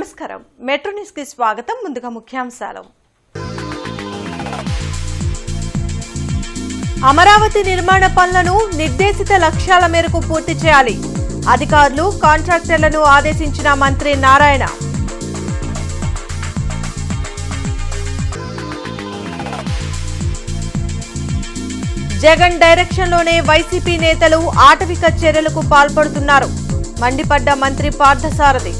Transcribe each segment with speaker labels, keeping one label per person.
Speaker 1: నమస్కారం. Metro news కి స్వాగతం. ముందుగా ముఖ్యాంశాలు. అమరావతి నిర్మాణ పనులను నిర్దేశిత లక్ష్యాల మేరకు పూర్తి చేయాలి. అధికారులు, కాంట్రాక్టర్లను ఆదేశించిన మంత్రి నారాయణ. జగన్ డైరెక్షన్లోనే వైసీపీ నేతలు ఆటవిక చర్యలకు పాల్పడుతున్నారు. మండిపడ్డ మంత్రి పార్థసారథి.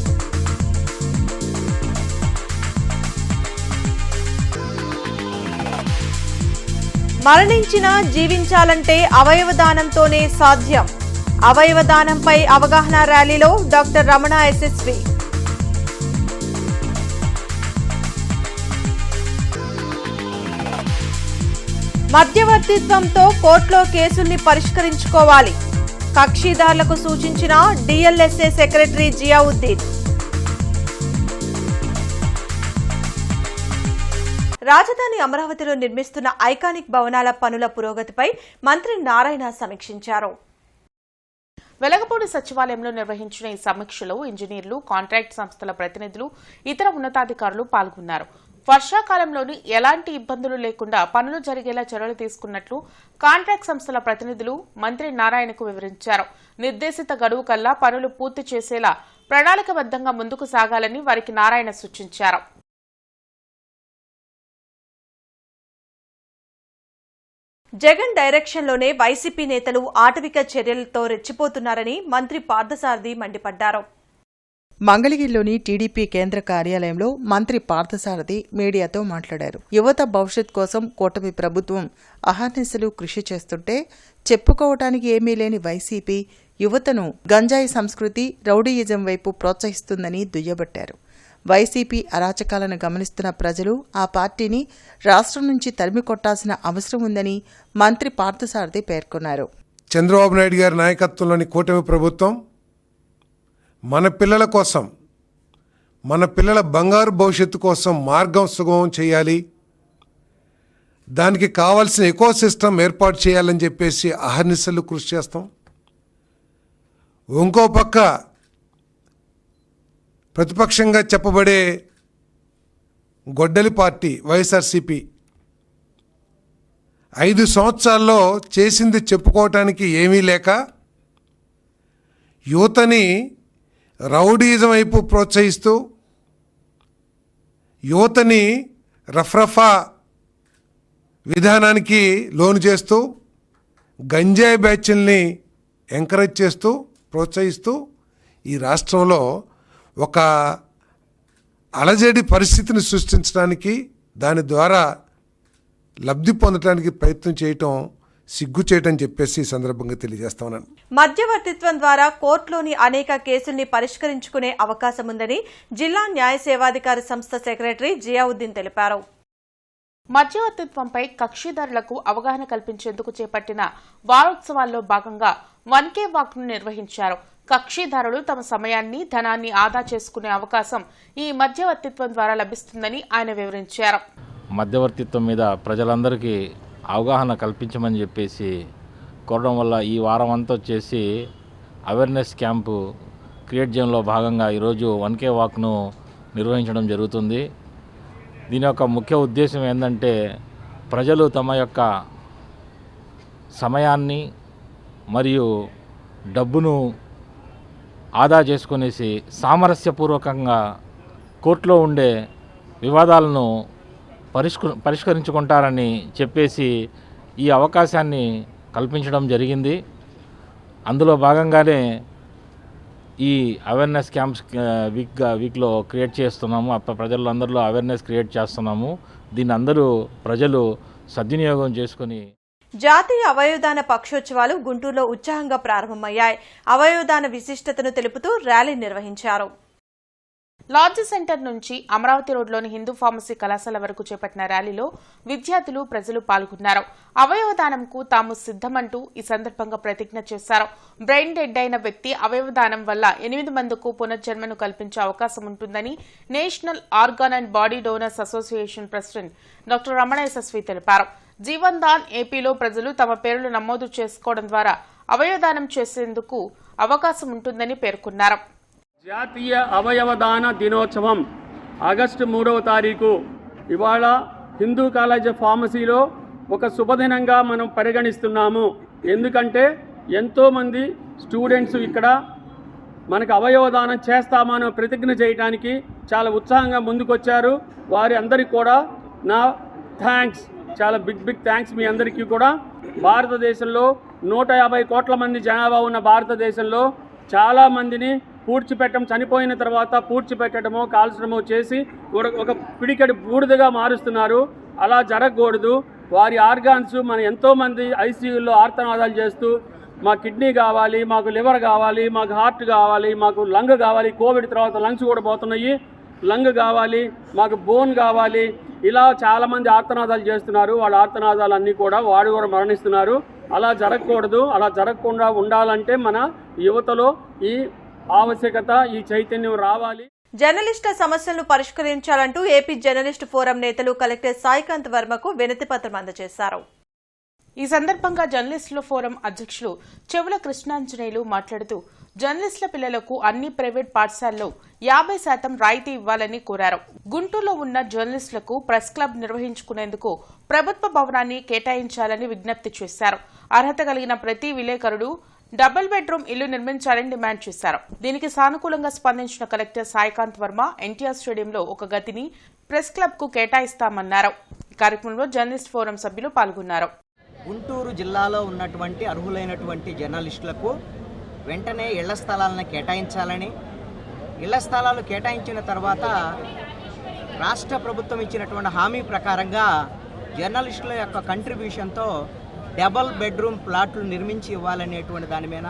Speaker 1: మరణించినా జీవించాలంటే అవయవదానంతోనే సాధ్యం. అవయవదానంపై అవగాహన ర్యాలీలో డాక్టర్ రమణ ఎస్ఎస్వి. మధ్యవర్తిత్వంతో కోర్టులో కేసుల్ని పరిష్కరించుకోవాలి. కక్షిదారులకు సూచించిన డిఎల్ఎస్ఏ సెక్రటరీ జియావుద్దీన్. రాజధాని అమరావతిలో నిర్మిస్తున్న ఐకానిక్ భవనాల పనుల పురోగతిపై మంత్రి నారాయణ సమీక్షించారు.
Speaker 2: వెలగపూడి సచివాలయంలో నిర్వహించిన ఈ సమీక్షలో ఇంజనీర్లు, కాంట్రాక్ట్ సంస్థల ప్రతినిధులు, ఇతర ఉన్నతాధికారులు పాల్గొన్నారు. వర్షాకాలంలోని ఎలాంటి ఇబ్బందులు లేకుండా పనులు జరిగేలా చర్యలు తీసుకున్నట్లు కాంట్రాక్ట్ సంస్థల ప్రతినిధులు మంత్రి నారాయణకు వివరించారు. నిర్దేశిత గడువు కల్లా పనులు పూర్తి చేసేలా ప్రణాళికబద్దంగా ముందుకు సాగాలని వారికి నారాయణ సూచించారు.
Speaker 1: జగన్ డైరెక్షన్లోనే వైసీపీ నేతలు ఆటవిక చర్యలతో రెచ్చిపోతున్నారని మంత్రి పార్థసారథి మండిపడ్డారు.
Speaker 3: మంగళగిరిలోని టీడీపీ కేంద్ర కార్యాలయంలో మంత్రి పార్థసారథి మీడియాతో మాట్లాడారు. యువత భవిష్యత్ కోసం కూటమి ప్రభుత్వం అహర్నిశలు కృషి చేస్తుంటే చెప్పుకోవటానికి ఏమీ లేని వైసీపీ యువతను గంజాయి సంస్కృతి, రౌడీయిజం వైపు ప్రోత్సహిస్తుందని దుయ్యబట్టారు. వైసీపీ అరాచకాలను గమనిస్తున్న ప్రజలు ఆ పార్టీని రాష్ట్రం నుంచి తరిమి కొట్టాల్సిన అవసరం ఉందని మంత్రి పార్థసారథి పేర్కొన్నారు.
Speaker 4: చంద్రబాబు నాయుడు గారి నాయకత్వంలోని కూటమి ప్రభుత్వం మన పిల్లల కోసం, మన పిల్లల బంగారు భవిష్యత్తు కోసం మార్గం సుగమం చేయాలి, దానికి కావాల్సిన ఎకో సిస్టమ్ ఏర్పాటు చేయాలని చెప్పేసి అహర్నిశలు కృషి చేస్తాం. ఇంకో పక్క ప్రతిపక్షంగా చెప్పబడే గొడ్డలి పార్టీ వైఎస్ఆర్సీపీ 5 సంవత్సరాల్లో చేసింది చెప్పుకోవటానికి ఏమీ లేక యువతని రౌడీయిజం వైపు ప్రోత్సహిస్తూ, యువతని రఫ్రఫా విధానానికి లోను చేస్తూ, గంజాయి బ్యాచ్ల్ని ఎంకరేజ్ చేస్తూ, ప్రోత్సహిస్తూ ఈ రాష్ట్రంలో ఒక అలజడి పరిస్థితిని సృష్టించడానికి, దాని ద్వారా లబ్ధి పొందడానికి ప్రయత్నం చేయటం సిగ్గు చేయటం చెప్పేసి ఈ సందర్భంగా తెలియజేస్తా ఉన్నాను.
Speaker 1: మధ్యవర్తిత్వం ద్వారా కోర్టులోని అనేక కేసుల్ని పరిష్కరించుకునే అవకాశం ఉందని జిల్లా న్యాయ సేవాధికారి సంస్థ సెక్రటరీ జియావుద్దీన్ తెలిపారు.
Speaker 2: మధ్యవర్తిత్వంపై కక్షిదారులకు అవగాహన కల్పించేందుకు చేపట్టిన వారోత్సవాల్లో భాగంగా 1K వాక్ను నిర్వహించారు. కక్షిదారులు తమ సమయాన్ని, ధనాన్ని ఆదా చేసుకునే అవకాశం ఈ మధ్యవర్తిత్వం ద్వారా లభిస్తుందని ఆయన వివరించారు.
Speaker 5: మధ్యవర్తిత్వం మీద ప్రజలందరికీ అవగాహన కల్పించమని చెప్పేసి కోరడం వల్ల ఈ వారం అంతా వచ్చేసి అవేర్నెస్ క్యాంపు క్రియేట్ చేయడంలో భాగంగా ఈరోజు 1K వాక్ను నిర్వహించడం జరుగుతుంది. దీని యొక్క ముఖ్య ఉద్దేశం ఏంటంటే ప్రజలు తమ యొక్క సమయాన్ని మరియు డబ్బును ఆదా చేసుకునేసి సామరస్యపూర్వకంగా కోర్టులో ఉండే వివాదాలను పరిష్కరించుకుంటారని చెప్పేసి ఈ అవకాశాన్ని కల్పించడం జరిగింది. అందులో భాగంగానే ఈ అవేర్నెస్ క్యాంప్స్ వీక్లో క్రియేట్ చేస్తున్నాము. ప్రజలందరిలో అవేర్నెస్ క్రియేట్ చేస్తున్నాము. దీన్ని అందరూ ప్రజలు సద్వినియోగం చేసుకుని.
Speaker 1: జాతీయ అవయవదాన పక్షోత్సవాలు గుంటూరులో ఉత్సాహంగా ప్రారంభమయ్యాయి. అవయవదాన విశిష్టతను తెలుపుతూ ర్యాలీ నిర్వహించారు.
Speaker 2: లాడ్జ్ సెంటర్ నుంచి అమరావతి రోడ్లోని హిందూ ఫార్మసీ కళాశాల వరకు చేపట్టిన ర్యాలీలో విద్యార్థులు, ప్రజలు పాల్గొన్నారు. అవయవదానంకు తాము సిద్ధమంటూ ఈ సందర్భంగా ప్రతిజ్ఞ చేశారు. బ్రెయిన్ డెడ్ అయిన వ్యక్తి అవయవదానం వల్ల 8 మందికి పునర్జన్మను కల్పించే అవకాశం ఉంటుందని national organ and body donors association president doctor Ramana SSV తెలిపారు. జీవన్ దాన్ ఏపీలో ప్రజలు తమ పేర్లు నమోదు చేసుకోవడం ద్వారా అవయవదానం చేసేందుకు అవకాశం ఉంటుందని పేర్కొన్నారు.
Speaker 6: జాతీయ అవయవదాన దినోత్సవం ఆగస్టు 3వ తారీఖు ఇవాళ హిందూ కాలేజ్ ఆఫ్ ఫార్మసీలో ఒక శుభదినంగా మనం పరిగణిస్తున్నాము. ఎందుకంటే ఎంతోమంది స్టూడెంట్స్ ఇక్కడ మనకు అవయవదానం చేస్తామని ప్రతిజ్ఞ చేయడానికి చాలా ఉత్సాహంగా ముందుకొచ్చారు. వారి అందరికీ కూడా నా థ్యాంక్స్, చాలా బిగ్ థ్యాంక్స్ మీ అందరికీ కూడా. భారతదేశంలో 150 కోట్ల మంది జనాభా ఉన్న భారతదేశంలో చాలామందిని పూడ్చిపెట్టడం, చనిపోయిన తర్వాత పూడ్చిపెట్టడమో కాల్చడమో చేసి ఒక పిడికెడు బూడిదగా మారుస్తున్నారు. అలా జరగకూడదు. వారి ఆర్గాన్స్ మన ఎంతోమంది ఐసీయూల్లో ఆర్తనాదాలు చేస్తూ మా కిడ్నీ కావాలి, మాకు లివర్ కావాలి, మాకు హార్ట్ కావాలి, మాకు లంగ్ కావాలి, కోవిడ్ తర్వాత లంగ్స్ కూడా పోతున్నాయి, లంగ్ కావాలి, మాకు బోన్ కావాలి, ఇలా చాలామంది ఆర్తనాదాలు చేస్తున్నారు. వాళ్ళ ఆర్తనాదాలన్నీ కూడా వాడు కూడా మరణిస్తున్నారు. అలా జరగకూడదు. అలా జరగకుండా ఉండాలంటే మన యువతలో ఈ ఆవశ్యకత, ఈ చైతన్యం రావాలి.
Speaker 1: జర్నలిస్టుల సమస్యలను పరిష్కరించాలంటూ ఏపీ జర్నలిస్టు ఫోరం నేతలు కలెక్టర్ సాయికాంత్ వర్మకు వినతిపత్రం అందజేశారు.
Speaker 2: ఈ సందర్భంగా జర్నలిస్టుల ఫోరం అధ్యక్షులు చెవుల కృష్ణాంజనేయులు మాట్లాడుతూ జర్నలిస్టుల పిల్లలకు అన్ని ప్రైవేట్ పాఠశాలల్లో 50% రాయితీ ఇవ్వాలని కోరారు. గుంటూరులో ఉన్న జర్నలిస్టులకు ప్రెస్ క్లబ్ నిర్వహించుకునేందుకు ప్రభుత్వ భవనాన్ని కేటాయించాలని విజ్ఞప్తి చేశారు. అర్హత కలిగిన ప్రతి విలేకరుడు డబుల్ బెడ్రూమ్ ఇల్లు నిర్మించాలని డిమాండ్ చేశారు. దీనికి సానుకూలంగా స్పందించిన కలెక్టర్ సాయికాంత్ వర్మ ఎన్టీఆర్ స్టేడియంలో ఒక గదిని ప్రెస్ క్లబ్ కు కేటాయిస్తామన్నారు. ఈ కార్యక్రమంలో జర్నలిస్ట్ ఫోరం సభ్యులు పాల్గొన్నారు.
Speaker 7: గుంటూరు జిల్లాలో ఉన్నటువంటి అర్హులైనటువంటి జర్నలిస్టులకు వెంటనే ఇళ్ల స్థలాలను కేటాయించాలని, ఇళ్ల స్థలాలు కేటాయించిన తర్వాత రాష్ట్ర ప్రభుత్వం ఇచ్చినటువంటి హామీ ప్రకారంగా జర్నలిస్టుల యొక్క కంట్రిబ్యూషన్తో డబల్ బెడ్రూమ్ ప్లాట్లు నిర్మించి ఇవ్వాలనేటువంటి దాని మీద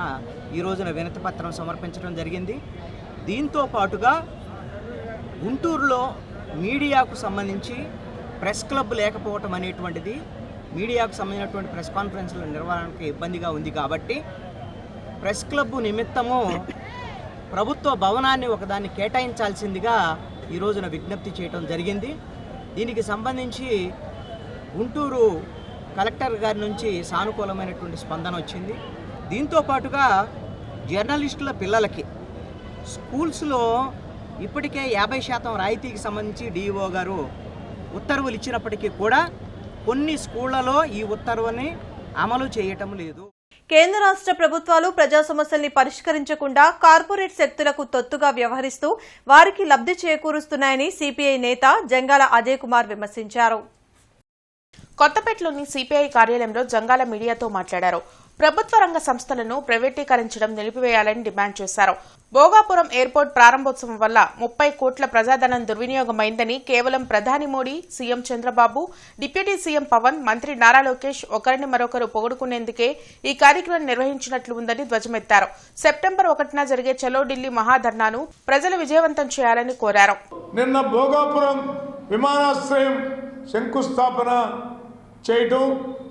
Speaker 7: ఈ రోజున వినతిపత్రం సమర్పించడం జరిగింది. దీంతో పాటుగా గుంటూరులో మీడియాకు సంబంధించి ప్రెస్ క్లబ్ లేకపోవటం అనేటువంటిది మీడియాకు సంబంధించినటువంటి ప్రెస్ కాన్ఫరెన్స్ల నిర్వహణకు ఇబ్బందిగా ఉంది. కాబట్టి ప్రెస్ క్లబ్ నిమిత్తము ప్రభుత్వ భవనాన్ని ఒకదాన్ని కేటాయించాల్సిందిగా ఈ రోజున విజ్ఞప్తి చేయడం జరిగింది. దీనికి సంబంధించి గుంటూరు కలెక్టర్ గారి నుంచి సానుకూలమైనటువంటి స్పందన వచ్చింది. దీంతో పాటుగా జర్నలిస్టుల పిల్లలకి స్కూల్స్లో ఇప్పటికే 50% రాయితీకి సంబంధించి డిఈఓ గారు ఉత్తర్వులు ఇచ్చినప్పటికీ కూడా కొన్ని స్కూళ్లలో ఈ ఉత్తర్వుని అమలు చేయటం లేదు.
Speaker 1: కేంద్ర రాష్ట్ర ప్రభుత్వాలు ప్రజా సమస్యల్ని పరిష్కరించకుండా కార్పొరేట్ శక్తులకు తొత్తుగా వ్యవహరిస్తూ వారికి లబ్ధి చేకూరుస్తున్నాయని సిపిఐ నేత జంగాల అజయ్ కుమార్ విమర్శించారు.
Speaker 2: కొత్తపేటలోని సిపిఐ కార్యాలయంలో జంగాల మీడియాతో మాట్లాడారు. ప్రభుత్వ రంగ సంస్థలను ప్రైవేటీకరించడం నిలిపివేయాలని డిమాండ్ చేశారు. భోగాపురం ఎయిర్పోర్ట్ ప్రారంభోత్సవం వల్ల 30 కోట్ల ప్రజాధనం దుర్వినియోగమైందని, కేవలం ప్రధాని Modi, CM Chandrababu, deputy CM Pawan, మంత్రి నారా లోకేష్ ఒకరిని మరొకరు పొగుడుకునేందుకే ఈ కార్యక్రమం నిర్వహించినట్లు ఉందని ధ్వజమెత్తారు. సెప్టెంబర్ 1న జరిగే చలో ఢిల్లీ మహాధర్నాను ప్రజలు విజయవంతం చేయాలని కోరారు.
Speaker 8: నిన్న భోగాపురం విమానాశ్రయం శంకుస్థాపన చేయటం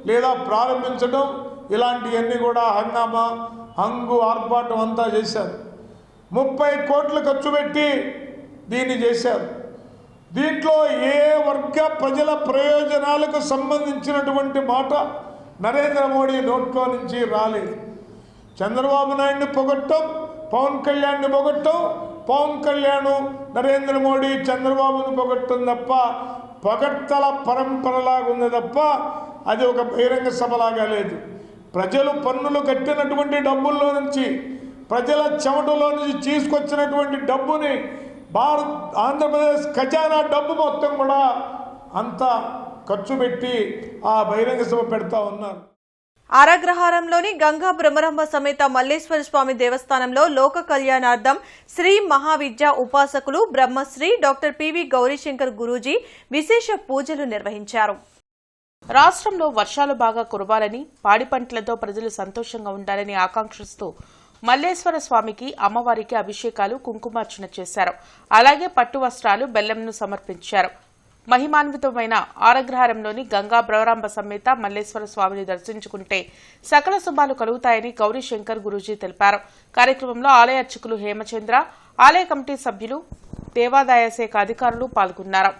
Speaker 8: లేదా ప్రారంభించడం ఇలాంటివన్నీ కూడా హంగామా, హంగు, ఆర్భాటం అంతా చేశారు. 30 కోట్లు ఖర్చు పెట్టి దీన్ని చేశారు. దీంట్లో ఏ వర్గ ప్రజల ప్రయోజనాలకు సంబంధించినటువంటి మాట నరేంద్ర మోడీ నోట్లో నుంచి రాలేదు. చంద్రబాబు నాయుడిని పొగట్టం, పవన్ కళ్యాణ్ని పొగట్టం, పవన్ కళ్యాణ్ నరేంద్ర మోడీ చంద్రబాబుని పొగట్టం తప్ప పొగట్టల పరంపరలాగా ఉంది తప్ప అది ఒక బహిరంగ సభలాగా లేదు. ప్రజలు పన్నులు కట్టినటువంటి డబ్బుల్లో నుంచి, ప్రజల చెమటలో నుంచి తీసుకొచ్చినటువంటి డబ్బుని ఆంధ్రప్రదేశ్ ఖజానా డబ్బు మొత్తం కూడా అంతా ఖర్చు పెట్టి ఆ బహిరంగ సభ పెడతా ఉన్నారు.
Speaker 1: ఆరాగ్రహారంలోని గంగా బ్రహ్మరంభ సమేత మల్లేశ్వర స్వామి దేవస్థానంలో లోక కళ్యాణార్థం శ్రీ మహావిద్యా ఉపాసకులు బ్రహ్మశ్రీ డాక్టర్ పివి గౌరీశంకర్ గురూజీ విశేష పూజలు నిర్వహించారు.
Speaker 2: రాష్ట్రంలో వర్షాలు బాగా కురవాలని, పాడి పంటలతో ప్రజలు సంతోషంగా ఉండాలని ఆకాంక్షిస్తూ మల్లేశ్వర స్వామికి, అమ్మవారికి అభిషేకాలు, కుంకుమార్చన చేశారు. అలాగే పట్టు వస్త్రాలు, బెల్లంను సమర్పించారు. మహిమాన్వితమైన ఆరగ్రహారంలోని గంగా బ్రహ్మరంభ సమేత మల్లేశ్వర స్వామిని దర్శించుకుంటే సకల శుభాలు కలుగుతాయని గౌరీశంకర్ గురూజీ తెలిపారు. కార్యక్రమంలో ఆలయ అర్చకులు హేమచంద్ర, ఆలయ కమిటీ సభ్యులు, దేవాదాయ శాఖ అధికారులు పాల్గొన్నారు.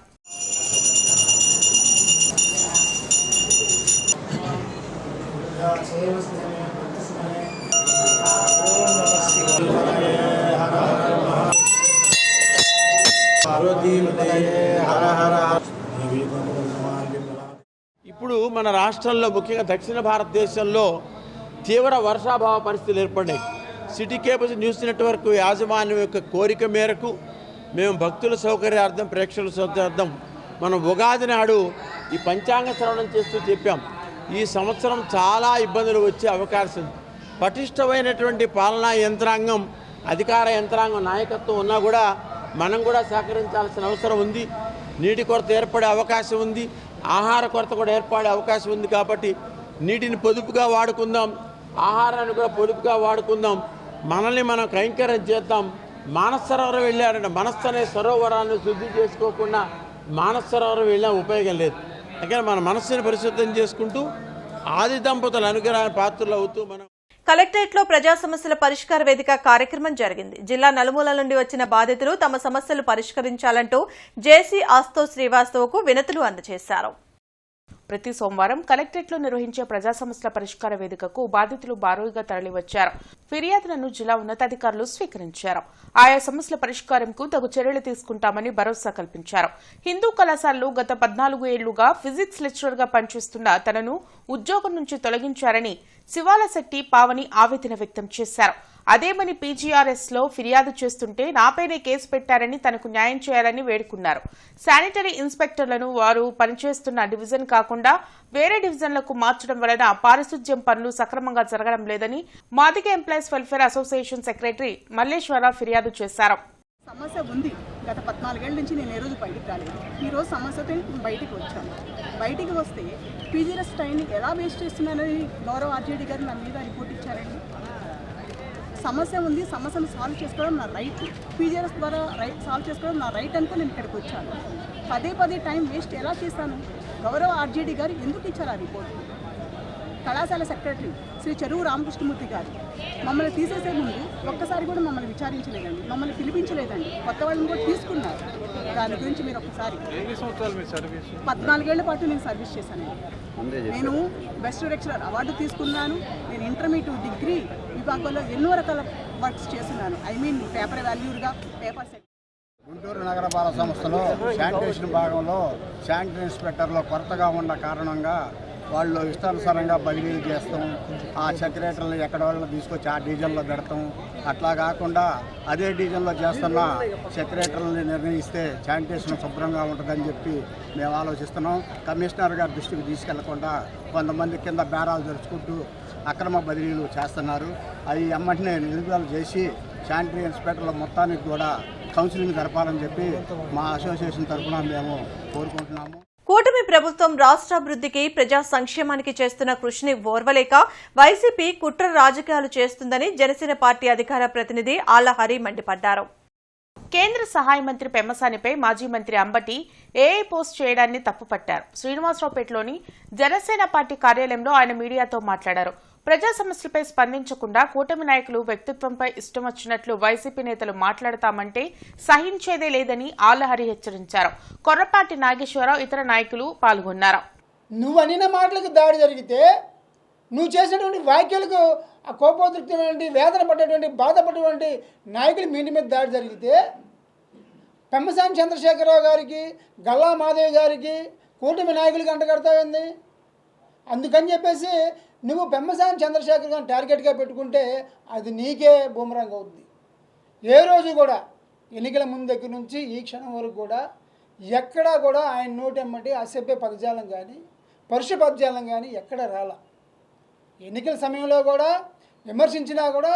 Speaker 9: ఇప్పుడు మన రాష్ట్రంలో ముఖ్యంగా దక్షిణ భారతదేశంలో తీవ్ర వర్షాభావ పరిస్థితులు ఏర్పడ్డాయి. సిటీ కేబుల్స్ న్యూస్ నెట్వర్క్ యాజమాన్యం యొక్క కోరిక మేరకు మేము భక్తుల సౌకర్యార్థం, ప్రేక్షకుల సౌకర్యార్థం మనం ఉగాది నాడు ఈ పంచాంగ శ్రవణం చేస్తూ చెప్పాం. ఈ సంవత్సరం చాలా ఇబ్బందులు వచ్చే అవకాశం ఉంది. పటిష్టమైనటువంటి పాలనా యంత్రాంగం, అధికార యంత్రాంగం, నాయకత్వం ఉన్నా కూడా మనం కూడా సహకరించాల్సిన అవసరం ఉంది. నీటి కొరత ఏర్పడే అవకాశం ఉంది, ఆహార కొరత కూడా ఏర్పడే అవకాశం ఉంది. కాబట్టి నీటిని పొదుపుగా వాడుకుందాం, ఆహారాన్ని కూడా పొదుపుగా వాడుకుందాం, మనల్ని మనం కైంకర్యం చేద్దాం. మానస సరోవరం వెళ్ళారంటే మనస్సు అనే సరోవరాన్ని శుద్ధి చేసుకోకుండా మానస సరోవరం వెళ్ళినా ఉపయోగం లేదు. అందుకని మన మనస్సుని పరిశుద్ధం చేసుకుంటూ ఆది దంపతుల అనుగ్రహాన్ని పాత్రలు అవుతూ మనం
Speaker 1: కలెక్టరేట్లో ప్రజా సమస్యల పరిష్కార వేదిక కార్యక్రమం జరిగింది. జిల్లా నలుమూలల నుండి వచ్చిన బాధితులు తమ సమస్యలు పరిష్కరించాలంటూ జేసీ ఆస్తో శ్రీవాస్తవకు వినతులు అందజేశారు.
Speaker 2: ప్రతి సోమవారం కలెక్టరేట్లో నిర్వహించే ప్రజా సమస్యల పరిష్కార వేదికకు బాధితులు భారీగా తరలివచ్చారు. ఫిర్యాదులను జిల్లా ఉన్నతాధికారులు స్వీకరించారు. ఆయా సమస్యల పరిష్కారంకు తగు చర్యలు తీసుకుంటామని భరోసా కల్పించారు. హిందూ కళాశాలలో గత 14 ఏళ్లుగా ఫిజిక్స్ లెక్చరర్ గా పనిచేస్తున్న తనను ఉద్యోగం నుంచి తొలగించారని శివాలశెట్టి పావని ఆవేదన వ్యక్తం చేశారు. అదేమని పీజీఆర్ఎస్ లో ఫిర్యాదు చేస్తుంటే నాపైనే కేసు పెట్టారని తనకు న్యాయం చేయాలని వేడుకున్నారు. శానిటరీ ఇన్స్పెక్టర్లను వారు పనిచేస్తున్న డివిజన్ కాకుండా వేరే డివిజన్లకు మార్చడం వలన పారిశుధ్యం పనులు సక్రమంగా జరగడం లేదని Madiga employees welfare association secretary Malleswara Rao ఫిర్యాదు చేశారు.
Speaker 10: సమస్య ఉంది. గత 14 ఏళ్ల నుంచి నేను ఏ రోజు బయటికి రాలేదు. ఈరోజు సమస్యతో బయటికి వచ్చాను. బయటికి వస్తే పీజీఆర్ఎస్ టైంని ఎలా వేస్ట్ చేస్తున్నానని గౌరవ ఆర్జేడీ గారు నా మీద రిపోర్ట్ ఇచ్చారండి. సమస్య ఉంది, సమస్యను సాల్వ్ చేసుకోవడం నా రైట్. పీజీఆర్ఎస్ ద్వారా సాల్వ్ చేసుకోవడం నా రైట్ అనుకో నేను ఇక్కడికి వచ్చాను. పదే టైం వేస్ట్ ఎలా చేశాను? గౌరవ ఆర్జేడీ గారు ఎందుకు ఇచ్చారు ఆ రిపోర్ట్? కళాశాల సెక్రటరీ శ్రీ చెరువు రామకృష్ణమూర్తి గారు మమ్మల్ని తీసేసే ముందు ఒక్కసారి కూడా మమ్మల్ని విచారించలేదండి, మమ్మల్ని పిలిపించలేదండి. కొత్త వాళ్ళని కూడా తీసుకున్నారు. దాని గురించి మీరు ఒకసారి 14 ఏళ్ల పాటు నేను సర్వీస్ చేశాను. నేను బెస్ట్ లెక్చరర్ అవార్డు తీసుకున్నాను. నేను ఇంటర్మీడియట్, డిగ్రీ విభాగంలో ఎన్నో రకాల వర్క్స్ చేస్తున్నాను. పేపర్ వాల్యూర్గా, పేపర్
Speaker 11: గుంటూరు నగరపాలక సంస్థలో శానిటేషన్ భాగంలో శానిటరీ ఇన్స్పెక్టర్లో కొరతగా ఉన్న కారణంగా వాళ్ళు ఇష్టానుసారంగా బదిలీలు చేస్తాం. ఆ సెక్రటరీలు ఎక్కడ వాళ్ళని తీసుకొచ్చి ఆ డివిజన్లో పెడతాం. అట్లా కాకుండా అదే డివిజన్లో చేస్తున్న సెక్రటరీని నిర్ణయిస్తే శానిటేషన్ శుభ్రంగా ఉంటుందని చెప్పి మేము ఆలోచిస్తున్నాం. కమిషనర్ గారి దృష్టికి తీసుకెళ్లకుండా కొంతమంది కింద బేరాలు తెరుచుకుంటూ అక్రమ బదిలీలు చేస్తున్నారు. అవి ఎమ్మటినే నిలుపుదల చేసి శానిటరీ ఇన్స్పెక్టర్ల మొత్తానికి కూడా కౌన్సిలింగ్ జరపాలని చెప్పి మా అసోసియేషన్ తరఫున మేము కోరుకుంటున్నాము.
Speaker 1: కూటమి ప్రభుత్వం రాష్ట్రాభివృద్ధికి, ప్రజా సంక్షేమానికి చేస్తున్న కృషిని ఓర్వలేక వైసీపీ కుట్ర రాజకీయాలు చేస్తుందని జనసేన పార్టీ అధికార ప్రతినిధి ఆళ్ల హరి మండిపడ్డారు.
Speaker 2: కేంద్ర సహాయ మంత్రి పెమ్మసానిపై మాజీ మంత్రి అంబటి ఏఐ పోస్ట్ చేయడాన్ని తప్పుపట్టారు. శ్రీనివాసరావుపేటలోని జనసేన పార్టీ కార్యాలయంలో ఆయన మీడియాతో మాట్లాడారు. ప్రజా సమస్యలపై స్పందించకుండా కూటమి నాయకులు వ్యక్తిత్వంపై ఇష్టం వచ్చినట్లు వైసీపీ నేతలు మాట్లాడతామంటే సహించేదే లేదని ఆళ్లహరి హెచ్చరించారు. కొర్రపాటి నాగేశ్వరరావు, ఇతర నాయకులు పాల్గొన్నారు.
Speaker 12: నువ్వు అనిన మాటలకు దాడి జరిగితే, నువ్వు చేసినటువంటి వ్యాఖ్యలకు కోపోద్రిక్తమైనటువంటి, వేదన పడ్డటువంటి, బాధపడేటువంటి నాయకులు మీ ఇంటి మీద దాడి జరిగితే పెమ్మసాని చంద్రశేఖరరావు గారికి, గల్లా మాధవ్ గారికి, కూటమి నాయకులకి అంటగడతాయింది. అందుకని చెప్పేసి నువ్వు పెమ్మసాని చంద్రశేఖర్ గారిని టార్గెట్గా పెట్టుకుంటే అది నీకే బూమరాంగ్ అవుద్ది. ఏ రోజు కూడా ఎన్నికల ముందు దగ్గర నుంచి ఈ క్షణం వరకు కూడా ఎక్కడా కూడా ఆయన నోటెమ్మటి అసభ్య పదజాలం కానీ, పరుష పదజాలం కానీ ఎక్కడ రాల. ఎన్నికల సమయంలో కూడా విమర్శించినా కూడా,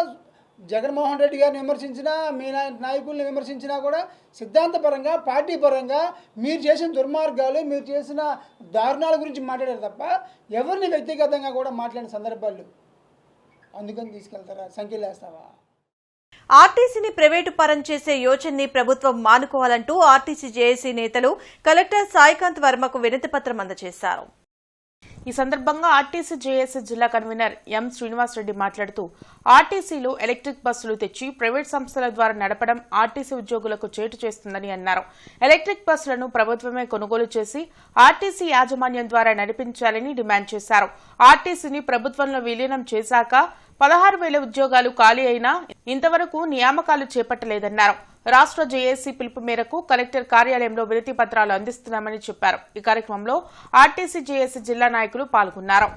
Speaker 12: జగన్మోహన్ రెడ్డి గారిని విమర్శించినా, మీ నాయకుల్ని విమర్శించినా కూడా సిద్ధాంతపరంగా, పార్టీ పరంగా మీరు చేసిన దుర్మార్గాలు, మీరు చేసిన దారుణాల గురించి మాట్లాడారు తప్ప ఎవరిని వ్యక్తిగతంగా కూడా మాట్లాడిన సందర్భాలు. అందుకని తీసుకెళ్తారా? సంఖ్యలు వేస్తావా?
Speaker 1: ఆర్టీసీని ప్రైవేటు పరం చేసే యోచనని ప్రభుత్వం మానుకోవాలంటూ ఆర్టీసీ జేఏసీ నేతలు కలెక్టర్ సాయికాంత్ వర్మకు వినతిపత్రం అందజేశారు.
Speaker 2: ఈ సందర్భంగా ఆర్టీసీ జేఏసీ జిల్లా కన్వీనర్ ఎం శ్రీనివాసరెడ్డి మాట్లాడుతూ ఆర్టీసీలో ఎలక్ట్రిక్ బస్సులు తెచ్చి ప్రైవేట్ సంస్థల ద్వారా నడపడం ఆర్టీసీ ఉద్యోగులకు చేటు చేస్తుందని అన్నారు. ఎలక్ట్రిక్ బస్సులను ప్రభుత్వమే కొనుగోలు చేసి ఆర్టీసీ యాజమాన్యం ద్వారా నడిపించాలని డిమాండ్ చేశారు. ఆర్టీసీని ప్రభుత్వంలో విలీనం చేశాక 16,000 ఉద్యోగాలు ఖాళీ అయినా ఇంతవరకు నియామకాలు చేపట్టలేదన్నారు. రాష్ట్ర జేఏసీ పిలుపు మేరకు కలెక్టర్ కార్యాలయంలో వినతి పత్రాలు అందిస్తున్నామని చెప్పారు. ఈ కార్యక్రమంలో ఆర్టీసీ జేఏసీ జిల్లా నాయకులు పాల్గొన్నారు.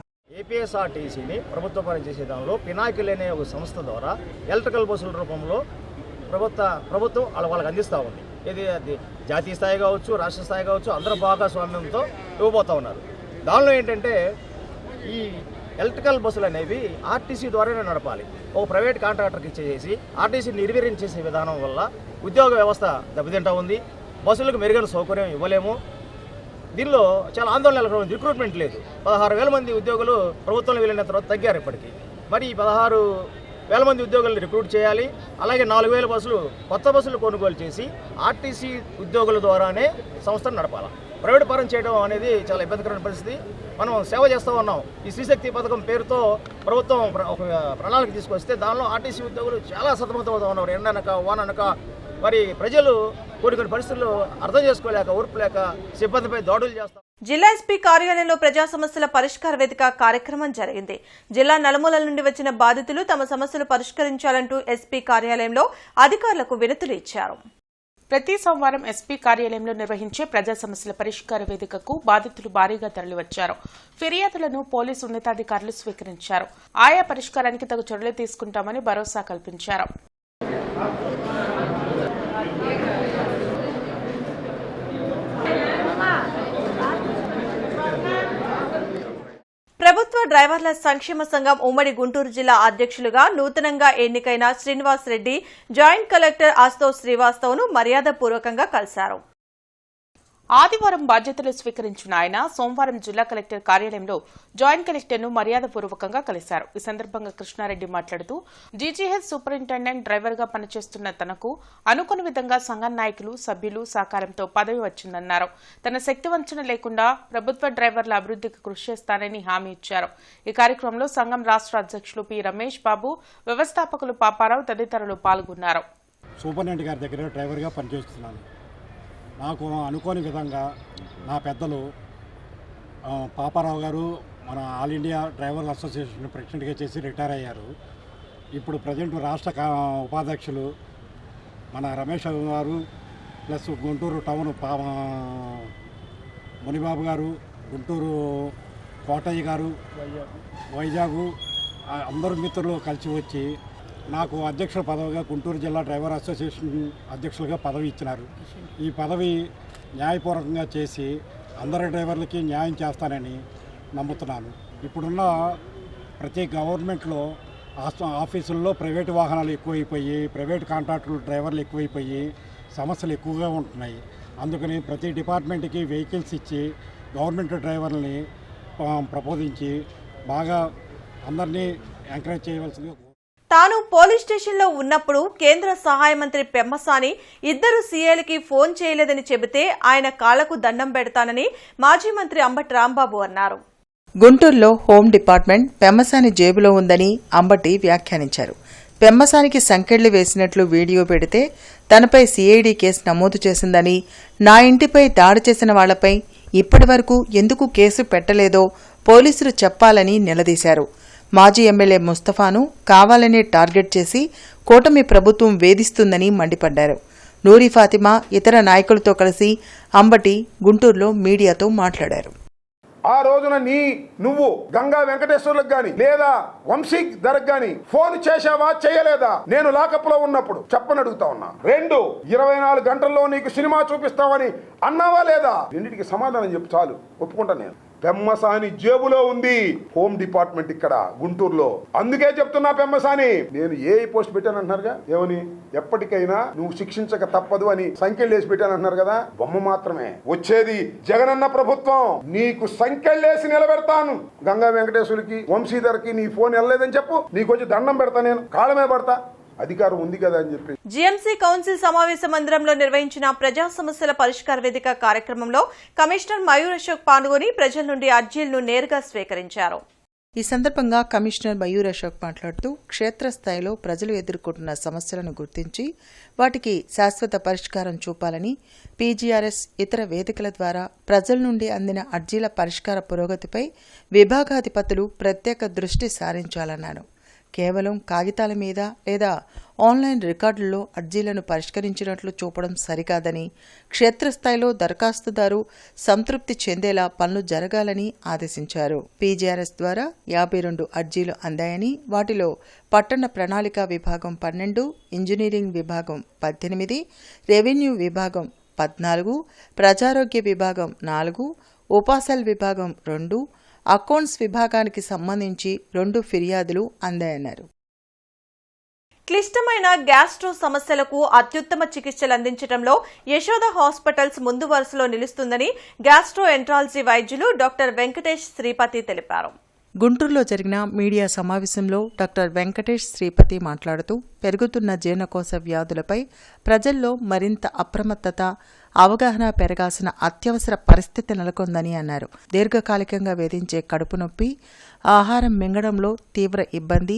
Speaker 13: ఏపీఎస్ఆర్టీసీని ప్రభుత్వ పరం చేసే దానిలో పినాకిల్ అనే ఒక సంస్థ ద్వారా ఎలక్ట్రికల్ బస్సుల రూపంలో ప్రభుత్వం వాళ్ళకి అందిస్తూ ఉంది. అది జాతీయ స్థాయి కావచ్చు, రాష్ట్ర స్థాయి కావచ్చు, అందరూ భాగస్వామ్యంతో ఇవ్వబోతూ ఉన్నారు. దానిలో ఏంటంటే ఈ ఎలక్ట్రికల్ బస్సులు అనేవి ఆర్టీసీ ద్వారానే నడపాలి. ఒక ప్రైవేట్ కాంట్రాక్టర్కి ఇచ్చేసి ఆర్టీసీ నిర్వీర్యం చేసే విధానం వల్ల ఉద్యోగ వ్యవస్థ దెబ్బతింటా ఉంది. బస్సులకు మెరుగైన సౌకర్యం ఇవ్వలేము. దీనిలో చాలా ఆందోళన నెలకొంది. రిక్రూట్మెంట్ లేదు. 16,000 మంది ఉద్యోగులు ప్రభుత్వంలో వెళ్ళిన తర్వాత తగ్గారు. ఇప్పటికీ మరి 16,000 మంది ఉద్యోగులను రిక్రూట్ చేయాలి. అలాగే 4,000 బస్సులు కొత్త బస్సులు కొనుగోలు చేసి ఆర్టీసీ ఉద్యోగుల ద్వారానే సంస్థను నడపాలి. ప్రైవేట్ పరం చేయడం అనేది చాలా ఇబ్బందికరమైన పరిస్థితి. మనం సేవ చేస్తూ ఉన్నాం. ఈ శ్రీశక్తి పథకం పేరుతో ప్రభుత్వం ఒక ప్రణాళిక తీసుకొస్తే దానిలో ఆర్టీసీ ఉద్యోగులు చాలా సతమతమవుతూ ఉన్నారు. ఎండనక వాననక మరి ప్రజలు కొన్ని పరిస్థితులు అర్థం చేసుకోలేక, ఓర్పు లేక సిబ్బందిపై దాడులు చేస్తారు.
Speaker 1: జిల్లా ఎస్పీ కార్యాలయంలో ప్రజా సమస్యల పరిష్కార వేదిక కార్యక్రమం జరిగింది. జిల్లా నలుమూలల నుండి వచ్చిన బాధితులు తమ సమస్యలు పరిష్కరించాలంటూ ఎస్పీ కార్యాలయంలో అధికారులకు వినతులు ఇచ్చారు.
Speaker 2: ప్రతి సోమవారం ఎస్పీ కార్యాలయంలో నిర్వహించే ప్రజా సమస్యల పరిష్కార వేదికకు బాధితులు భారీగా తరలివచ్చారు. ఫిర్యాదులను పోలీసు ఉన్నతాధికారులు స్వీకరించారు. ఆయా పరిష్కారానికి తగు చర్యలు తీసుకుంటామని భరోసా కల్పించారు.
Speaker 1: ప్రభుత్వ డ్రైవర్ల సంక్షేమ సంఘం ఉమ్మడి గుంటూరు జిల్లా అధ్యక్షులుగా నూతనంగా ఎన్నికైన శ్రీనివాస్ రెడ్డి జాయింట్ కలెక్టర్ ఆస్తవ్ శ్రీవాస్తవ్ను మర్యాదపూర్వకంగా కలిశారు.
Speaker 2: ఆదివారం బాధ్యతలు స్వీకరించిన ఆయన సోమవారం జిల్లా కలెక్టర్ కార్యాలయంలో జాయింట్ కలెక్టర్ను మర్యాదపూర్వకంగా కలిశారు. ఈ సందర్భంగా కృష్ణారెడ్డి మాట్లాడుతూ జీజీహెచ్ సూపరింటెండెంట్ డ్రైవర్గా పనిచేస్తున్న తనకు అనుకున్న విధంగా సంఘం నాయకులు, సభ్యులు సహకారంతో పదవి వచ్చిందన్నారు. తన శక్తి వంచన లేకుండా ప్రభుత్వ డ్రైవర్ల అభివృద్ధికి కృషి చేస్తానని హామీ ఇచ్చారు. ఈ కార్యక్రమంలో సంఘం రాష్ట్ర అధ్యక్షులు పి రమేష్ బాబు, వ్యవస్థాపకులు పాపారావు తదితరులు పాల్గొన్నారు.
Speaker 11: సూపరింటెండెంట్ గారి దగ్గర డ్రైవర్గా పనిచేస్తున్నాను. నాకు అనుకోని విధంగా నా పెద్దలు పాపారావు గారు మన ఆల్ ఇండియా డ్రైవర్ అసోసియేషన్ ప్రెసిడెంట్గా చేసి రిటైర్ అయ్యారు. ఇప్పుడు ప్రజెంట్ రాష్ట్ర ఉపాధ్యక్షులు మన రమేష్ గారు, ప్లస్ గుంటూరు టౌన్ మునిబాబు గారు, గుంటూరు కోటయ్య గారు, వైజాగ్ అందరు మిత్రులు కలిసి వచ్చి నాకు అధ్యక్షుల పదవిగా గుంటూరు జిల్లా డ్రైవర్ అసోసియేషన్ అధ్యక్షులుగా పదవి ఇచ్చినారు. ఈ పదవి న్యాయపూర్వకంగా చేసి అందరి డ్రైవర్లకి న్యాయం చేస్తానని నమ్ముతున్నాను. ఇప్పుడున్న ప్రతి గవర్నమెంట్లో ఆఫీసుల్లో ప్రైవేటు వాహనాలు ఎక్కువైపోయి, ప్రైవేట్ కాంట్రాక్టులు డ్రైవర్లు ఎక్కువైపోయి సమస్యలు ఎక్కువగా ఉంటున్నాయి. అందుకని ప్రతి డిపార్ట్మెంట్కి వెహికల్స్ ఇచ్చి గవర్నమెంట్ డ్రైవర్లని ప్రపోజించి బాగా అందరినీ ఎంకరేజ్ చేయవలసిందిగా.
Speaker 1: తాను పోలీస్ స్టేషన్లో ఉన్నప్పుడు కేంద్ర సహాయ మంత్రి పెమ్మసాని ఇద్దరు సీఏలకి ఫోన్ చేయలేదని చెబితే ఆయన కాళ్లకు దండం పెడతానని మాజీ మంత్రి అంబటి రాంబాబు అన్నారు.
Speaker 3: గుంటూరులో హోం డిపార్ట్మెంట్ పెమ్మసాని జేబులో ఉందని అంబటి వ్యాఖ్యానించారు. పెమ్మసానికి సంకెళ్లు వేసినట్లు వీడియో పెడితే తనపై సీఐడీ కేసు నమోదు చేసిందని, నా ఇంటిపై దాడి చేసిన వాళ్లపై ఇప్పటి వరకు ఎందుకు కేసు పెట్టలేదో పోలీసులు చెప్పాలని నిలదీశారు. మాజీ ఎమ్మెల్యే ముస్తఫాను కావాలనే టార్గెట్ చేసి కూటమి ప్రభుత్వం వేధిస్తుందని మండిపడ్డారు. నూరి ఫాతిమా ఇతర నాయకులతో కలిసి అంబటి గుంటూరులో మీడియాతో మాట్లాడారు.
Speaker 8: ఆ రోజున నువ్వు గంగా వెంకటేశ్వర్లకు గాని లేదా వంశీ ధరకు గాని ఫోన్ చేశావా చేయలేదా? నేను లాకప్ లో ఉన్నప్పుడు చెప్పని అడుగుతా ఉన్నా. 24 గంటల్లో నీకు సినిమా చూపిస్తావని అన్నావా లేదా? రెండింటికి సమాధానం చెప్పు చాలు, ఒప్పుకుంటా. నేను పెమ్మసాని జేబులో ఉంది హోం డిపార్ట్మెంట్ ఇక్కడ గుంటూరులో. అందుకే చెప్తున్నా పెమ్మసాని, నేను ఏ పోస్ట్ పెట్టాను అంటున్నారుగా, ఏమని ఎప్పటికైనా నువ్వు శిక్షించక తప్పదు అని సంఖ్యలేసి పెట్టాను అంటున్నారు కదా. బొమ్మ మాత్రమే. వచ్చేది జగనన్న ప్రభుత్వం. నీకు సంఖ్యలేసి నిలబెడతాను. గంగా వెంకటేశ్వరికి, వంశీధర్కి నీ ఫోన్ వెళ్ళలేదని చెప్పు, నీకు వచ్చి దండం పెడతా, నేను కాళ్ళమే పడతా, అధికారం ఉంది కదా అని చెప్పి.
Speaker 1: జీఎంసీ కౌన్సిల్ సమావేశ మందిరంలో నిర్వహించిన ప్రజా సమస్యల పరిష్కార వేదిక కార్యక్రమంలో కమిషనర్ మయూర్ అశోక్ పాల్గొని ప్రజల నుండి అర్జీలను నేరుగా స్వీకరించారు.
Speaker 3: ఈ సందర్భంగా కమిషనర్ మయూర్ అశోక్ మాట్లాడుతూ క్షేత్రస్థాయిలో ప్రజలు ఎదుర్కొంటున్న సమస్యలను గుర్తించి వాటికి శాశ్వత పరిష్కారం చూపాలని, పీజీఆర్ఎస్ ఇతర వేదికల ద్వారా ప్రజల నుండి అందిన అర్జీల పరిష్కార పురోగతిపై విభాగాధిపతులు ప్రత్యేక దృష్టి సారించాలన్నారు. కేవలం కాగితాల మీద లేదా ఆన్లైన్ రికార్డుల్లో అర్జీలను పరిష్కరించినట్లు చూపడం సరికాదని, క్షేత్రస్థాయిలో దరఖాస్తుదారు సంతృప్తి చెందేలా పనులు జరగాలని ఆదేశించారు. పీజీఆర్ఎస్ ద్వారా 52 అర్జీలు అందాయని, వాటిలో పట్టణ ప్రణాళిక విభాగం 12, ఇంజనీరింగ్ విభాగం 18, రెవెన్యూ విభాగం 14, ప్రజారోగ్య విభాగం 4, ఉపాసల్ విభాగం 2, అకౌంట్స్ విభాగానికి సంబంధించి 2 ఫిర్యాదులు అందాయన్నారు.
Speaker 1: క్లిష్టమైన గ్యాస్ట్రో సమస్యలకు అత్యుత్తమ చికిత్సలు అందించడంలో యశోద హాస్పిటల్స్ ముందు వరుసలో నిలుస్తుందని గ్యాస్ట్రో ఎంట్రాలజీ వైద్యులు డాక్టర్ వెంకటేష్ శ్రీపతి తెలిపారు.
Speaker 3: గుంటూరులో జరిగిన మీడియా సమావేశంలో డాక్టర్ వెంకటేష్ శ్రీపతి మాట్లాడుతూ పెరుగుతున్న జీర్ణకోశ వ్యాధులపై ప్రజల్లో మరింత అప్రమత్తత, అవగాహన పెరగాల్సిన అత్యవసర పరిస్థితి నెలకొందని అన్నారు. దీర్ఘకాలికంగా వేధించే కడుపు నొప్పి, ఆహారం మింగడంలో తీవ్ర ఇబ్బంది,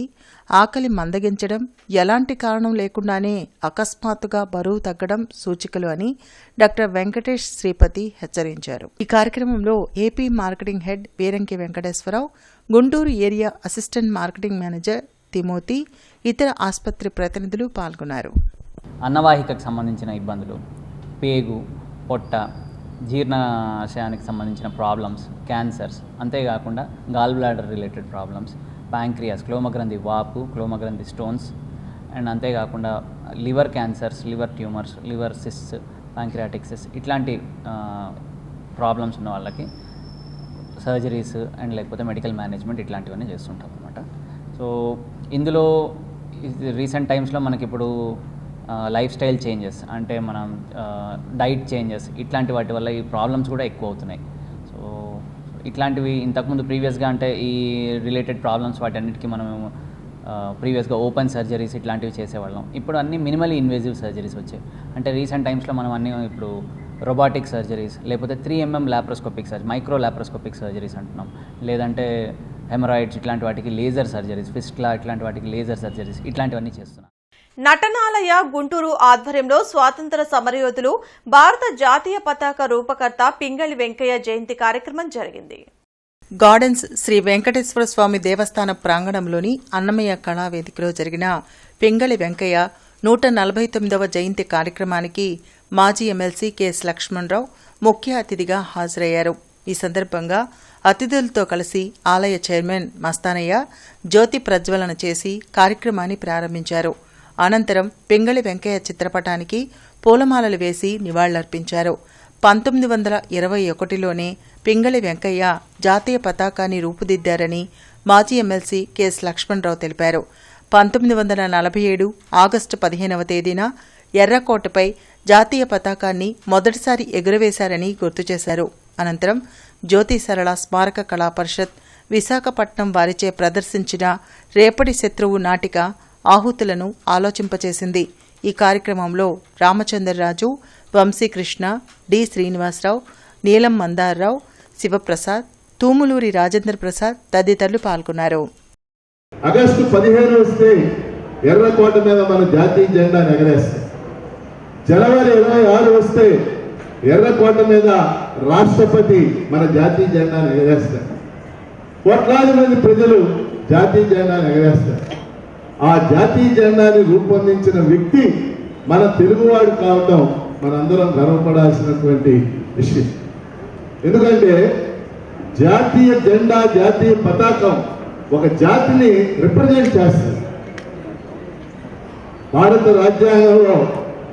Speaker 3: ఆకలి మందగించడం, ఎలాంటి కారణం లేకుండానే అకస్మాత్తుగా బరువు తగ్గడం సూచికలు అని డాక్టర్ వెంకటేష్ శ్రీపతి హెచ్చరించారు. ఈ కార్యక్రమంలో AP marketing head Veeranki Venkateswararao, Guntur area assistant marketing manager Timothy, ఇతర ఆసుపత్రి ప్రతినిధులు పాల్గొన్నారు.
Speaker 14: అన్నవాహికకు సంబంధించిన ఇబ్బందులు, పేగు, పొట్ట, జీర్ణాశయానికి సంబంధించిన ప్రాబ్లమ్స్, క్యాన్సర్స్, అంతేకాకుండా gall bladder related problems, pancreas, క్లోమగ్రంథి వాపు, క్లోమగ్రంథి స్టోన్స్, అండ్ అంతేకాకుండా liver cancers, liver tumours, liver cyst, pancreatic cyst, ఇట్లాంటి ప్రాబ్లమ్స్ ఉన్న వాళ్ళకి సర్జరీస్ అండ్ లేకపోతే మెడికల్ మేనేజ్మెంట్ ఇట్లాంటివన్నీ చేస్తుంటాం అనమాట. సో ఇందులో రీసెంట్ టైమ్స్లో మనకి ఇప్పుడు లైఫ్ స్టైల్ చేంజెస్, అంటే మనం డైట్ చేంజెస్, ఇట్లాంటి వాటి వల్ల ఈ ప్రాబ్లమ్స్ కూడా ఎక్కువ అవుతున్నాయి. సో ఇట్లాంటివి ఇంతకుముందు ప్రీవియస్గా అంటే ఈ రిలేటెడ్ ప్రాబ్లమ్స్ వాటన్నిటికీ మనం ప్రీవియస్గా ఓపెన్ సర్జరీస్ ఇట్లాంటివి చేసేవాళ్ళం. ఇప్పుడు అన్ని మినిమలీ ఇన్వేజివ్ సర్జరీస్ వచ్చాయి. అంటే రీసెంట్ టైమ్స్లో మనం అన్నీ ఇప్పుడు రోబోటిక్ సర్జరీస్, లేకపోతే 3mm laparoscopic surgery, micro laparoscopic surgeries అంటున్నాం, లేదంటే హెమరాయిడ్స్ ఇట్లాంటి వాటికి లేజర్ సర్జరీస్, ఫిస్ట్లా ఇట్లాంటి వాటికి లేజర్ సర్జరీస్, ఇట్లాంటివన్నీ చేస్తున్నాం.
Speaker 1: నటనాలయ గుంటూరు ఆధ్వర్యంలో స్వాతంత్ర సమరయోధులు, భారత జాతీయ పతాక రూపకర్త పింగళి వెంకయ్య జయంతి కార్యక్రమం జరిగింది.
Speaker 3: గార్డెన్స్ శ్రీ వెంకటేశ్వర స్వామి దేవస్థానం ప్రాంగణంలోని అన్నమయ్య కళావేదికలో జరిగిన పింగళి వెంకయ్య 149వ జయంతి కార్యక్రమానికి మాజీ ఎమ్మెల్సీ కెఎస్ లక్ష్మణరావు ముఖ్య అతిథిగా హాజరయ్యారు. ఈ సందర్భంగా అతిథులతో కలిసి ఆలయ చైర్మన్ మస్తానయ్య జ్యోతి ప్రజ్వలన చేసి కార్యక్రమాన్ని ప్రారంభించారు. అనంతరం పింగళి వెంకయ్య చిత్రపటానికి పూలమాలలు వేసి నివాళులర్పించారు. 1921లోనే పింగళి వెంకయ్య జాతీయ పతాకాన్ని రూపుదిద్దారని మాజీ ఎమ్మెల్సీ కెఎస్ లక్ష్మణరావు తెలిపారు. 1947 ఆగస్టు 15వ తేదీన ఎర్రకోటపై జాతీయ పతాకాన్ని మొదటిసారి ఎగురవేశారని గుర్తు చేశారు. అనంతరం జ్యోతి సరళ స్మారక కళా పరిషత్ విశాఖపట్నం వారిచే ప్రదర్శించిన రేపటి శత్రువు నాటిక ఆహుతులను ఆలోచింపచేసింది. ఈ కార్యక్రమంలో రామచంద్రరాజు, వంశీకృష్ణ, డి శ్రీనివాసరావు, నీలం మందారరావు, శివప్రసాద్, తూములూరి రాజేంద్ర ప్రసాద్ తదితరులు పాల్గొన్నారు.
Speaker 15: ఆగస్టు 15 వస్తే ఎర్రకోట మీద మన జాతీయ జెండా ఎగరేస్తాం. జనవరి 26 వస్తే ఎర్రకోట మీద రాష్ట్రపతి మన జాతీయ జెండాను ఎగరేస్తారు. కోట్లాది మంది ప్రజలు జాతీయ జెండాను ఎగరేస్తారు. ఆ జాతీయ జెండాని రూపొందించిన వ్యక్తి మన తెలుగువాడు కావటం మనందరం గర్వపడాల్సినటువంటి విషయం. ఎందుకంటే జాతీయ జెండా, జాతీయ పతాకం ఒక జాతిని రిప్రజెంట్ చేస్తుంది. భారత రాజ్యాంగంలో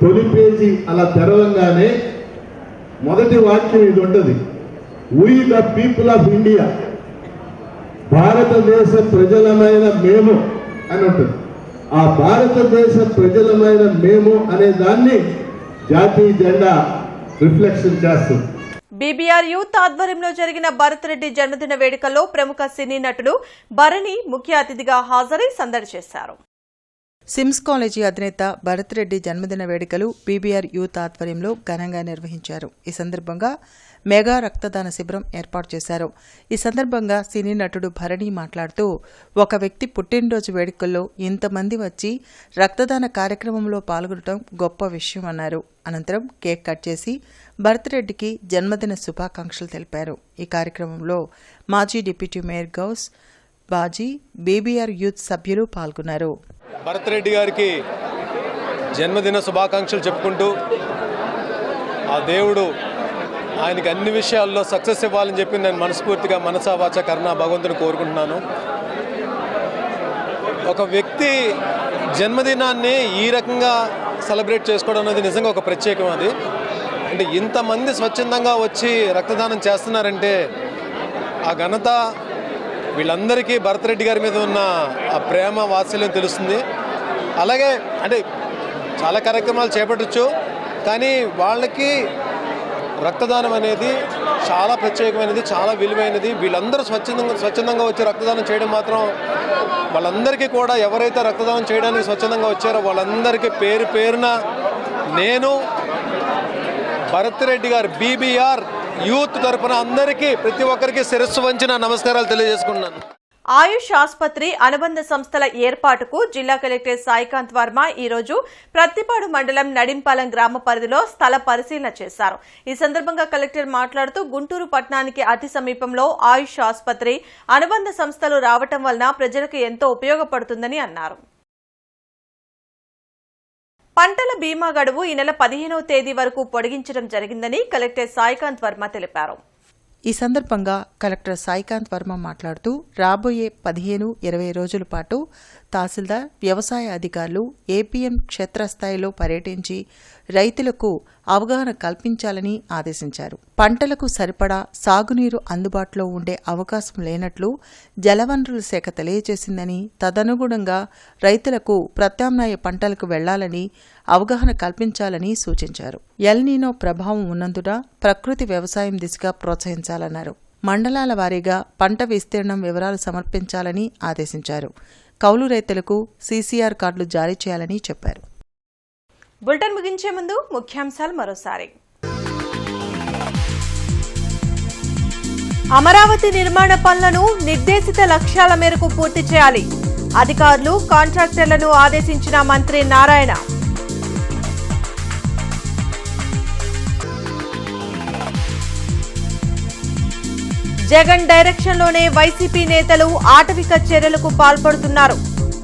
Speaker 15: తొలి పేజీ అలా తెరవంగానే మొదటి వాక్యం ఇది ఉంటుంది, we the people of India, భారతదేశ ప్రజలమైన మేము అని ఉంటుంది. ఆ భారతదేశ ప్రజలమైన మేము అనే దాన్ని జాతీయ జెండా రిఫ్లెక్షన్ చేస్తుంది.
Speaker 1: బీబీఆర్ యూత్ ఆధ్వర్యంలో జరిగిన భరత్ రెడ్డి జన్మదిన వేడుకల్లో ప్రముఖ సినీ నటుడు భరణి ముఖ్య అతిథిగా హాజరై సందడి చేశారు.
Speaker 3: సిమ్స్ కాలేజీ అధినేత భరత్ రెడ్డి జన్మదిన వేడుకలు బీబీఆర్ యూత్ ఆధ్వర్యంలో ఘనంగా నిర్వహించారు. ఈ సందర్భంగా మెగా రక్తదాన శిబిరం ఏర్పాటు చేశారు. ఈ సందర్భంగా సినీ నటుడు భరణి మాట్లాడుతూ, ఒక వ్యక్తి పుట్టినరోజు వేడుకల్లో ఇంతమంది వచ్చి రక్తదాన కార్యక్రమంలో పాల్గొనడం గొప్ప విషయం అన్నారు. అనంతరం కేక్ కట్ చేసి భరత్ రెడ్డికి జన్మదిన శుభాకాంక్షలు తెలిపారు. ఈ కార్యక్రమంలో మాజీ deputy mayor Gouse, Baji, BBR youth సభ్యులు పాల్గొన్నారు.
Speaker 16: భరత్ రెడ్డి గారికి జన్మదిన శుభాకాంక్షలు చెప్పుకుంటూ ఆ దేవుడు ఆయనకి అన్ని విషయాల్లో సక్సెస్ ఇవ్వాలని చెప్పి నేను మనస్ఫూర్తిగా మనసా వాచ కర్ణ భగవంతుని కోరుకుంటున్నాను. ఒక వ్యక్తి జన్మదినాన్ని ఈ రకంగా సెలబ్రేట్ చేసుకోవడం అనేది నిజంగా ఒక ప్రత్యేకం. అది అంటే ఇంతమంది స్వచ్ఛందంగా వచ్చి రక్తదానం చేస్తున్నారంటే ఆ ఘనత వీళ్ళందరికీ భరత్ రెడ్డి గారి మీద ఉన్న ఆ ప్రేమ వాత్సల్యం తెలుస్తుంది. అలాగే అంటే చాలా కార్యక్రమాలు చేపట్టచ్చు, కానీ వాళ్ళకి రక్తదానం అనేది చాలా ప్రత్యేకమైనది, చాలా విలువైనది. వీళ్ళందరూ స్వచ్ఛందంగా వచ్చి రక్తదానం చేయడం మాత్రం వాళ్ళందరికీ కూడా, ఎవరైతే రక్తదానం చేయడానికి స్వచ్ఛందంగా వచ్చారో వాళ్ళందరికీ పేరు పేరున నేను భరత్ రెడ్డి గారు బీబీఆర్ యూత్ తరపున అందరికీ ప్రతి ఒక్కరికి శిరస్సు వంచిన నమస్కారాలు తెలియజేసుకుంటున్నాను.
Speaker 1: ఆయుష్ ఆసుపత్రి అనుబంధ సంస్థల ఏర్పాటుకు జిల్లా కలెక్టర్ సాయికాంత్ వర్మ ఈరోజు ప్రత్తిపాడు మండలం నడింపాలెం గ్రామ పరిధిలో స్థల పరిశీలన చేశారు. ఈ సందర్భంగా కలెక్టర్ మాట్లాడుతూ గుంటూరు పట్టణానికి అతి సమీపంలో ఆయుష్ ఆసుపత్రి అనుబంధ సంస్థలు రావటం వలన ప్రజలకు ఎంతో ఉపయోగపడుతుందని అన్నారు. పంటల బీమా గడువు ఈ నెల 15వ తేదీ వరకు పొడిగించడం జరిగిందని కలెక్టర్ సాయికాంత్ వర్మ తెలిపారు.
Speaker 3: ఈ సందర్భంగా కలెక్టర్ సాయికాంత్ వర్మ మాట్లాడుతూ రాబోయే 15-20 రోజుల పాటు తహసీల్దార్, వ్యవసాయ అధికారులు ఏపీఎం క్షేత్రస్థాయిలో పర్యటించి రైతులకు అవగాహన కల్పించాలని ఆదేశించారు. పంటలకు సరిపడా సాగునీరు అందుబాటులో ఉండే అవకాశం లేనట్లు జలవనరుల శాఖ తెలియజేసిందని, తదనుగుణంగా రైతులకు ప్రత్యామ్నాయ పంటలకు వెళ్లాలని అవగాహన కల్పించాలని సూచించారు. ఎల్నీనో ప్రభావం ఉన్నందున ప్రకృతి వ్యవసాయం దిశగా ప్రోత్సహించాలన్నారు. మండలాల వారీగా పంట విస్తీర్ణం వివరాలు సమర్పించాలని ఆదేశించారు. కౌలు రైతులకు సీసీఆర్ కార్డులు జారీ చేయాలని చెప్పారు.
Speaker 1: బులెటిన్ ముగించే ముందు ముఖ్యాంశాలు మరోసారి. అమరావతి నిర్మాణ పనులను నిర్దేశిత లక్ష్యాల మేరకు పూర్తి చేయాలి. అధికారులు, కాంట్రాక్టర్లను ఆదేశించిన మంత్రి నారాయణ. జగన్ డైరెక్షన్లోనే వైసీపీ నేతలు ఆటవిక చర్యలకు పాల్పడుతున్నారు.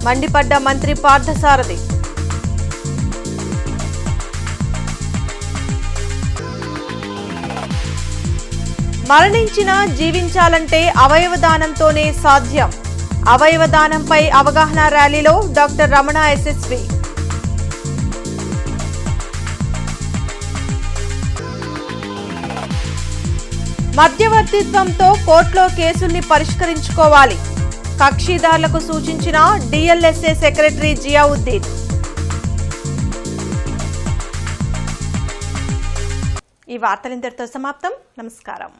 Speaker 1: మండిపడ్డ మంత్రి పార్థసారథి. మరణించినా జీవించాలంటే అవయవదానంతోనే సాధ్యం. అవయవదానంపై అవగాహన ర్యాలీలో డాక్టర్ రమణ ఎస్ఎస్వి. మధ్యవర్తిత్వంతో కోర్టులో కేసుల్ని పరిష్కరించుకోవాలి. కక్షిదారులకు సూచించిన డిఎల్ఎస్ఏ సెక్రటరీ జియావుద్దీన్. ఈ వార్తలింతటితో సమాప్తం. నమస్కారం.